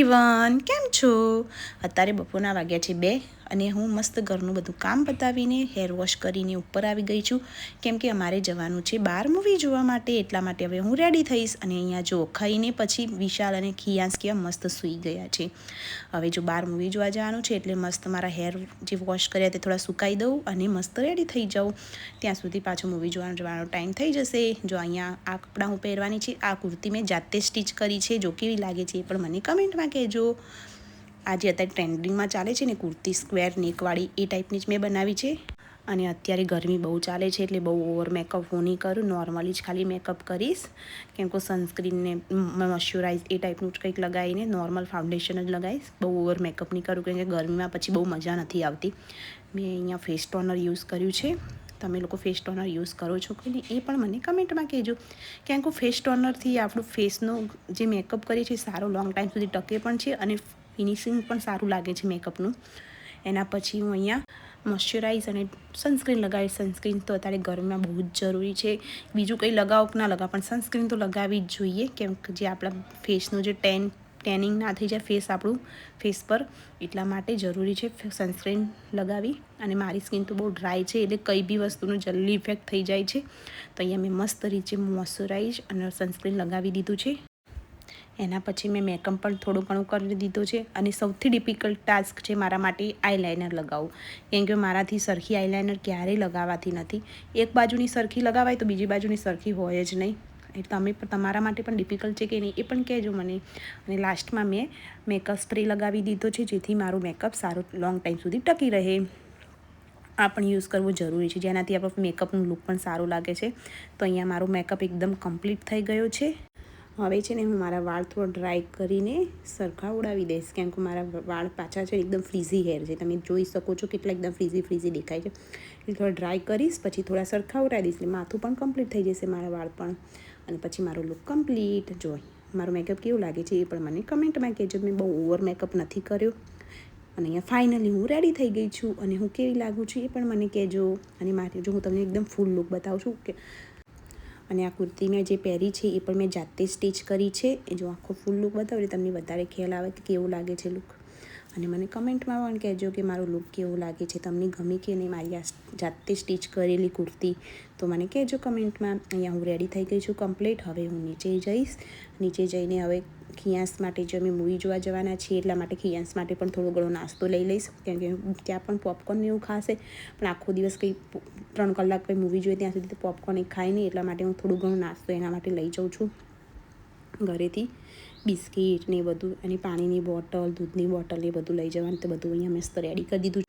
Everyone, કેમ છો? અત્યારે બપોરના વાગ્યા છે 2 અને હું મસ્ત ઘરનું બધું કામ પતાવીને હેર વોશ કરીને ઉપર આવી ગઈ છું, કેમ કે અમારે જવાનું છે બહાર મૂવી જોવા માટે. એટલા માટે હવે હું રેડી થઈશ. અને અહીંયા જો ખાઈને પછી વિશાલ અને ખિયાસ કેવા મસ્ત સૂઈ ગયા છે. હવે જો બહાર મૂવી જોવા જવાનું છે એટલે મસ્ત મારા હેર જે વોશ કર્યા તે થોડા સુકાઈ દઉં અને મસ્ત રેડી થઈ જાઉં. ત્યાં સુધી પાછું મૂવી જવાનો ટાઈમ થઈ જશે. જો અહીંયા આ કપડાં હું પહેરવાની છે. આ કુર્તી મેં જાતે સ્ટિચ કરી છે. જો કેવી લાગે છે એ પણ મને કમેન્ટમાં કહેજો. આજે અત્યારે ટ્રેન્ડિંગમાં ચાલે છે ને કુર્તી સ્ક્વેર નેકવાળી, એ ટાઈપની જ મેં બનાવી છે. અને અત્યારે ગરમી બહુ ચાલે છે એટલે બહુ ઓવર મેકઅપ હું નહીં કરું, નોર્મલી જ ખાલી મેકઅપ કરીશ. કેમ કે સનસ્ક્રીનને મોઇશ્ચરાઇઝ એ ટાઈપનું જ કંઈક લગાવીને નોર્મલ ફાઉન્ડેશન જ લગાવીશ. બહુ ઓવર મેકઅપ નહીં કરું, કેમ કે ગરમીમાં પછી બહુ મજા નથી આવતી. મેં અહીંયા ફેસ ટોનર યુઝ કર્યું છે. તમે લોકો ફેસ ટોનર યુઝ કરો છો કે નહીં એ પણ મને કમેન્ટમાં કહેજો. કેમ કે ફેસ ટોનરથી આપણું ફેસનો જે મેકઅપ કરીએ છીએ સારો લોંગ ટાઈમ સુધી ટકે પણ છે અને ફિનિશિંગ પણ સારું લાગે છે મેકઅપનું. એના પછી હું અહીંયા મોઇશ્ચરાઇઝ અને સનસ્ક્રીન લગાવીશ. સનસ્ક્રીન તો અત્યારે ગરમીમાં બહુ જ જરૂરી છે. બીજું કંઈ લગાવો કે ના લગાવો પણ સનસ્ક્રીન તો લગાવવી જ જોઈએ, કેમ કે જે આપણા ફેસનું જે ટેનિંગ ના થઈ જાય આપણું ફેસ પર, એટલા માટે જરૂરી છે સનસ્ક્રીન લગાવી. અને મારી સ્કિન તો બહુ ડ્રાય છે એટલે કંઈ બી વસ્તુનું જલ્દી ઇફેક્ટ થઈ જાય છે. તો અહીંયા મેં મસ્ત રીતે મોઇશ્ચરાઇઝ અને સનસ્ક્રીન લગાવી દીધું છે. એના પછી મેં મેકઅપ પણ થોડું ઘણું કરી દીધું છે. અને સૌથી ડિફિકલ્ટ ટાસ્ક છે મારા માટે આઈલાઇનર લગાવવું, કેમ કે મારાથી સરખી આઈલાઇનર ક્યારેય લગાવાતી નથી. એક બાજુની સરખી લગાવાય તો બીજી બાજુની સરખી હોય જ નહીં. એટલે તમારા માટે પણ ડિફિકલ્ટ છે કે નહીં એ પણ કહેજો મને. અને લાસ્ટમાં મેં મેકઅપ સ્પ્રે લગાવી દીધો છે, જેથી મારું મેકઅપ સારું લોંગ ટાઈમ સુધી ટકી રહે. આ પણ યુઝ કરવું જરૂરી છે, જેનાથી આપણું મેકઅપનું લુક પણ સારું લાગે છે. તો અહીંયા મારું મેકઅપ એકદમ કમ્પ્લીટ થઈ ગયો છે. હવે છે ને હું મારા વાળ થોડા ડ્રાય કરીને સરખા ઉડાવી દઈશ, કેમ કે મારા વાળ પાછા છે એકદમ ફ્રીઝી હેર છે. તમે જોઈ શકો છો કેટલા એકદમ ફ્રીઝી દેખાય છે. એટલે થોડા ડ્રાય કરીશ, પછી થોડા સરખા ઉડાવી દઈશ એટલે માથું પણ કમ્પ્લીટ થઈ જશે મારા વાળ પણ. અને પછી મારો લુક કમ્પ્લીટ. જોઈ મારું મેકઅપ કેવું લાગે છે એ પણ મને કમેન્ટમાં કહેજો. મેં બહુ ઓવર મેકઅપ નથી કર્યો. અને અહીંયા ફાઇનલી હું રેડી થઈ ગઈ છું. અને હું કેવી લાગું છું એ પણ મને કહેજો. અને મારે જો હું તમને એકદમ ફૂલ લુક બતાવું છું કે અને આ કુર્તી મેં જે પહેરી છે એ પણ મેં જાતે સ્ટિચ કરી છે. એ જો આખો ફૂલ લુક બતાવું એટલે તમને વધારે ખ્યાલ આવે કે કેવું લાગે છે લુક. અને મને કમેન્ટમાં પણ કહેજો કે મારું લુક કેવું લાગે છે, તમને ગમી કે નહીં મારી આ જાતે સ્ટિચ કરેલી કુર્તી. તો મને કહેજો કમેન્ટમાં. અહીંયા હું રેડી થઈ ગઈ છું કમ્પ્લીટ. હવે હું નીચે જઈશ. નીચે જઈને હવે ખિયાસ માટે જો અમે મૂવી જોવા જવાના છીએ એટલા માટે ખિયાસ માટે પણ થોડો ઘણો નાસ્તો લઈ લઈશ, કેમ કે ત્યાં પણ પોપકોર્ન એવું ખાશે. પણ આખો દિવસ કંઈ 3 કલાક કંઈ મૂવી જોઈએ ત્યાં સુધી તો પોપકોર્ન એ ખાય નહીં, એટલા માટે હું થોડું ઘણું નાસ્તો એના માટે લઈ જાઉં છું ઘરેથી. બિસ્કિટ ને એ બધું, અને પાણીની બોટલ, દૂધની બોટલ એ બધું લઈ જવાનું. તો બધું અહીંયા મસ્ત રેડી કરી દીધું.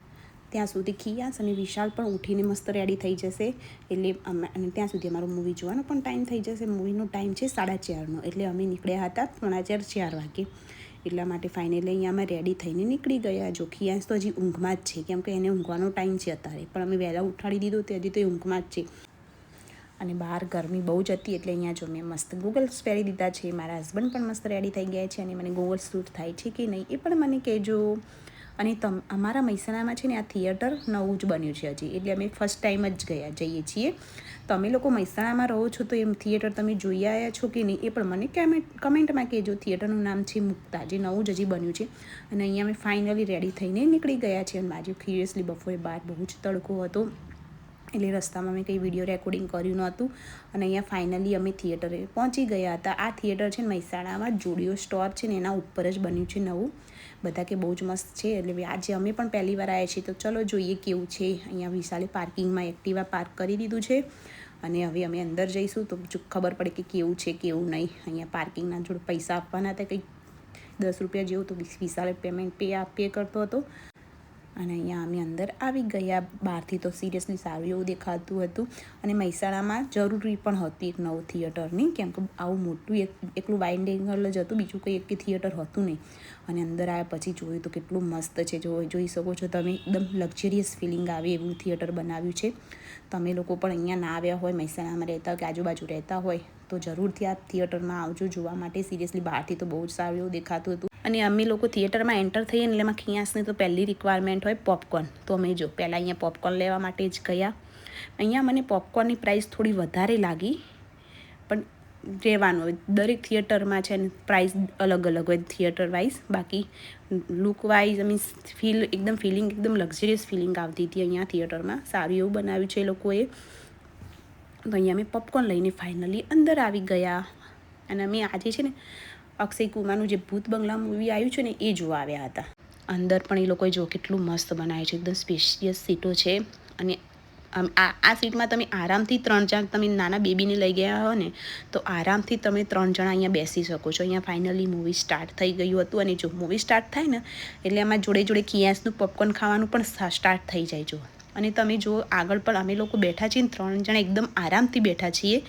ત્યાં સુધી ખિયાસ અને વિશાલ પણ ઉઠીને મસ્ત રેડી થઈ જશે. એટલે અને ત્યાં સુધી અમારો મૂવી જોવાનો પણ ટાઈમ થઈ જશે. મૂવીનો ટાઈમ છે 4:30નો, એટલે અમે નીકળ્યા હતા 4:30 વાગે. એટલા માટે ફાઇનલી અહીંયા અમે રેડી થઈને નીકળી ગયા. જો ખિયાસ તો હજી ઊંઘમાં જ છે, કેમ કે એને ઊંઘવાનો ટાઈમ છે અત્યારે. પણ અમે વહેલા ઉઠાડી દીધો તે હજી તો એ ઊંઘમાં જ છે. અને બહાર ગરમી બહુ જ હતી એટલે અહીંયા જો મેં મસ્ત ગોગલ્સ પહેરી દીધા છે. મારા હસબન્ડ પણ મસ્ત રેડી થઈ ગયા છે. અને મને ગોગલ્સ સૂટ થાય છે કે નહીં એ પણ મને કહેજો. અને અમારા મહેસાણામાં છે ને આ થિયેટર નવું જ બન્યું છે હજી, એટલે અમે ફર્સ્ટ ટાઈમ જ જઈએ છીએ. તમે લોકો મહેસાણામાં રહો છો તો એમ થિયેટર તમે જોઈ આવ્યા છો કે નહીં એ પણ મને કમેન્ટમાં કહેજો. થિયેટરનું નામ છે મુક્તા, જે નવું જ હજી બન્યું છે. અને અહીંયા અમે ફાઇનલી રેડી થઈને નીકળી ગયા છીએ. અને આજે સિરિયસલી બપોરે બહાર બહુ જ તડકો હતો એટલે રસ્તામાં મેં કંઈ વિડીયો રેકોર્ડિંગ કર્યું નહોતું. અને અહીંયા ફાઇનલી અમે થિયેટરે પહોંચી ગયા હતા. આ થિયેટર છે ને મહેસાણામાં જુડિયો સ્ટોર છે ને એના ઉપર જ બન્યું છે નવું. બધા કે બહુ જ મસ્ત છે. એટલે આજે અમે પણ પહેલી વાર આવ્યા છીએ તો ચલો જોઈએ કેવું છે. અહીંયા વિશાલે પાર્કિંગમાં એક્ટિવા પાર્ક કરી દીધું છે. અને હવે અમે અંદર જઈશું તો ખબર પડે કે કેવું છે કેવું નહીં. અહીંયા પાર્કિંગના જોડે પૈસા આપવાના હતા, કંઈક 10 રૂપિયા જેવું, તો વિશાલે પેમેન્ટ પે કરતો હતો. અને અહીંયા અમે અંદર આવી ગયા. બહારથી તો સિરિયસલી સારું એવું દેખાતું હતું. અને મહેસાણામાં જરૂરી પણ હતી એક નવું થિયેટરની, કેમ કે આવું મોટું એકલું વાઇડ એંગલ જ હતું, બીજું કંઈ એક થિયેટર હતું નહીં. અને અંદર આવ્યા પછી જોયું તો કેટલું મસ્ત છે. જોઈ શકો છો તમે, એકદમ લક્ઝરિયસ ફિલિંગ આવે એવું થિયેટર બનાવ્યું છે. તમે લોકો પણ અહીંયા ના આવ્યા હોય, મહેસાણામાં રહેતા હોય કે આજુબાજુ રહેતા હોય તો જરૂરથી આ થિયેટરમાં આવજો જોવા માટે. સિરિયસલી બહારથી તો બહુ જ સારું એવું દેખાતું હતું. અને અમે લોકો થિયેટરમાં એન્ટર થઈએ ને એટલે એમાં ખિયાસની તો પહેલી રિક્વાયરમેન્ટ હોય પોપકોર્ન. તો અમે જો પહેલાં અહીંયા પોપકોર્ન લેવા માટે જ ગયા. અહીંયા મને પોપકોર્નની પ્રાઇસ થોડી વધારે લાગી, પણ રહેવાનું હોય. દરેક થિયેટરમાં છે ને પ્રાઇસ અલગ અલગ હોય થિયેટર વાઇઝ. બાકી લુક વાઇઝ મીન્સ એકદમ એકદમ લક્ઝરિયસ ફિલિંગ આવતી હતી અહીંયા થિયેટરમાં. સારું એવું બનાવ્યું છે એ લોકોએ. તો અહીંયા અમે પોપકોર્ન લઈને ફાઇનલી અંદર આવી ગયા અને અમે આજે છે ને અક્ષય કુમારનું જે ભૂત બંગલા મૂવી આવ્યું છે ને એ જોવા આવ્યા હતા. અંદર પણ એ લોકોએ જો કેટલું મસ્ત બનાવ્યું છે, એકદમ સ્પેશિયસ સીટો છે. અને આ સીટમાં તમે આરામથી 3 જણ, તમે નાના બેબીને લઈ ગયા હો ને તો આરામથી તમે 3 જણા અહીંયા બેસી શકો છો. અહીંયા ફાઇનલી મૂવી સ્ટાર્ટ થઈ ગયું હતું. અને જો મૂવી સ્ટાર્ટ થાય ને એટલે એમાં જોડે જોડે કિયાસનું પોપકોર્ન ખાવાનું પણ સ્ટાર્ટ થઈ જાય. જો અને તમે જો આગળ પણ અમે લોકો બેઠા છીએ ને 3 જણા એકદમ આરામથી બેઠા છીએ.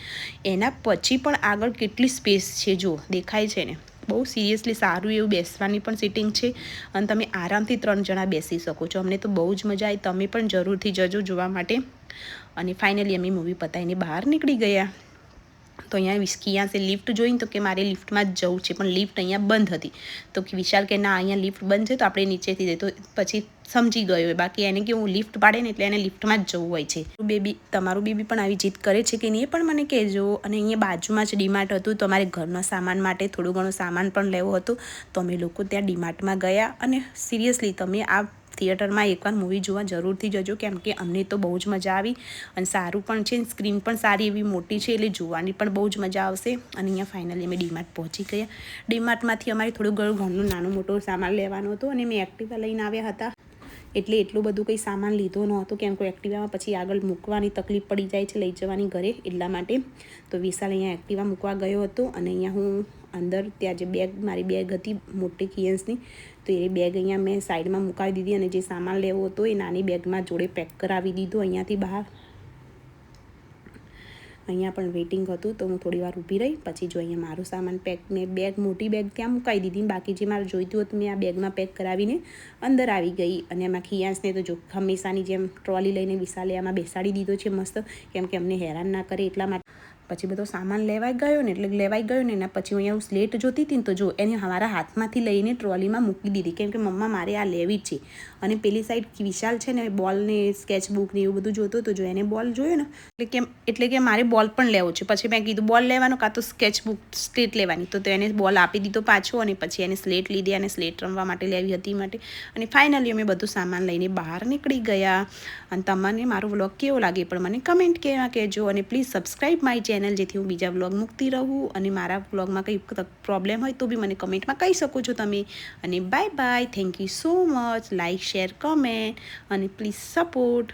એના પછી પણ આગળ કેટલી સ્પેસ છે જો દેખાય છે ને. બહુ સિરિયસલી સારું એવું બેસવાની પણ સિટિંગ છે અને તમે આરામથી 3 જણા બેસી શકો છો. અમને તો બહુ જ મજા આવી. તમે પણ જરૂરથી જજો જોવા માટે. અને ફાઇનલી અમે મૂવી પતાવીને બહાર નીકળી ગયા. તો અહીંયા કિયાસે લિફ્ટ જોઈને તો કે મારે લિફ્ટમાં જ જવું છે, પણ લિફ્ટ અહીંયા બંધ હતી. તો વિશાલ કે ના, અહીંયા લિફ્ટ બંધ છે તો આપણે નીચેથી જઈએ. તો પછી સમજી ગયો હોય. બાકી એને કેવું લિફ્ટ પાડે ને એટલે એને લિફ્ટમાં જ જવું હોય છે. તમારું બેબી પણ આવી જીદ કરે છે કે નહીં એ પણ મને કહેજો. અને અહીંયા બાજુમાં જ ડીમાર્ટ હતું તો અમારે ઘરના સામાન માટે થોડું ઘણું સામાન પણ લેવો હતું. તો અમે લોકો ત્યાં ડીમાર્ટમાં ગયા. અને સિરિયસલી તમે આ થિયેટરમાં એકવાર મૂવી જોવા જરૂરથી જજો, કેમ કે અમને તો બહુ જ મજા આવી. અને સારું પણ છે, સ્ક્રીન પણ સારી એવી મોટી છે એટલે જોવાની પણ બહુ જ મજા આવશે. અને અહીંયા ફાઇનલી અમે ડીમાર્ટ પહોંચી ગયા. ડીમાર્ટમાંથી અમારે થોડું ઘરનું નાનું મોટું સામાન લેવાનું હતું અને મેં એક્ટિવા લઈને આવ્યા હતા એટલે એટલું બધું કંઈ સામાન લીધો નહોતો, કેમ કે એક્ટિવામાં પછી આગળ મૂકવાની તકલીફ પડી જાય છે લઈ જવાની ઘરે, એટલા માટે. તો વિશાલ અહીંયા એક્ટિવા મૂકવા ગયો હતો. અને અહીંયા હું અંદર ત્યાં જે મારી બેગ હતી મોટી કિયન્સની, તો એ બેગ અહીંયા મેં સાઈડમાં મુકાવી દીધી. અને જે સામાન લેવો હતો એ નાની બેગમાં જોડે પેક કરાવી દીધો અહીંયાથી બહાર. અહીંયા પણ વેઇટિંગ હતું તો હું થોડી વાર ઊભી રહી. પછી જો અહીંયા મારું સામાન પેક, મેં મોટી બેગ ત્યાં મુકાવી દીધી. બાકી જે મારે જોઈતું હતું મેં આ બેગમાં પેક કરાવીને અંદર આવી ગઈ. અને એમાં ખિયાસને તો જો હંમેશાની જેમ ટ્રોલી લઈને વિશાલે આમાં બેસાડી દીધો છે મસ્ત, કેમ કે અમને હેરાન ના કરે એટલા માટે. પછી બધો સામાન લેવાઈ ગયો ને એના પછી અહીંયા હું સ્લેટ જોતી હતી ને તો જો એને મારા હાથમાંથી લઈને ટ્રોલીમાં મૂકી દીધી, કેમ કે મમ્મા મારે આ લેવી જ છે. અને પેલી સાઈડ વિશાલ છે ને બોલ ને સ્કેચબુક ને એવું બધું જોતો તો જો એને બોલ જોયો ને એટલે કે મારે બોલ પણ લેવો છે. પછી મેં કીધું બોલ લેવાનો કાં તો સ્કેચબુક સ્લેટ લેવાની. તો એને બોલ આપી દીધો પાછો અને પછી એને સ્લેટ લીધી અને સ્લેટ રમવા માટે લેવી હતી માટે. અને ફાઇનલી અમે બધું સામાન લઈને બહાર નીકળી ગયા. અને તમને મારો વ્લોગ કેવો લાગે પણ મને કમેન્ટ કહેજો. અને પ્લીઝ સબસ્ક્રાઈબ માય ચેનલ, જેથી હું બીજા વ્લોગ મૂકતી રહું. અને મારા વ્લોગમાં કંઈ પ્રોબ્લેમ હોય તો બી મને કમેન્ટમાં કહી શકો છો તમે. અને bye bye. Thank you so much. Like, share, comment અને પ્લીઝ સપોર્ટ.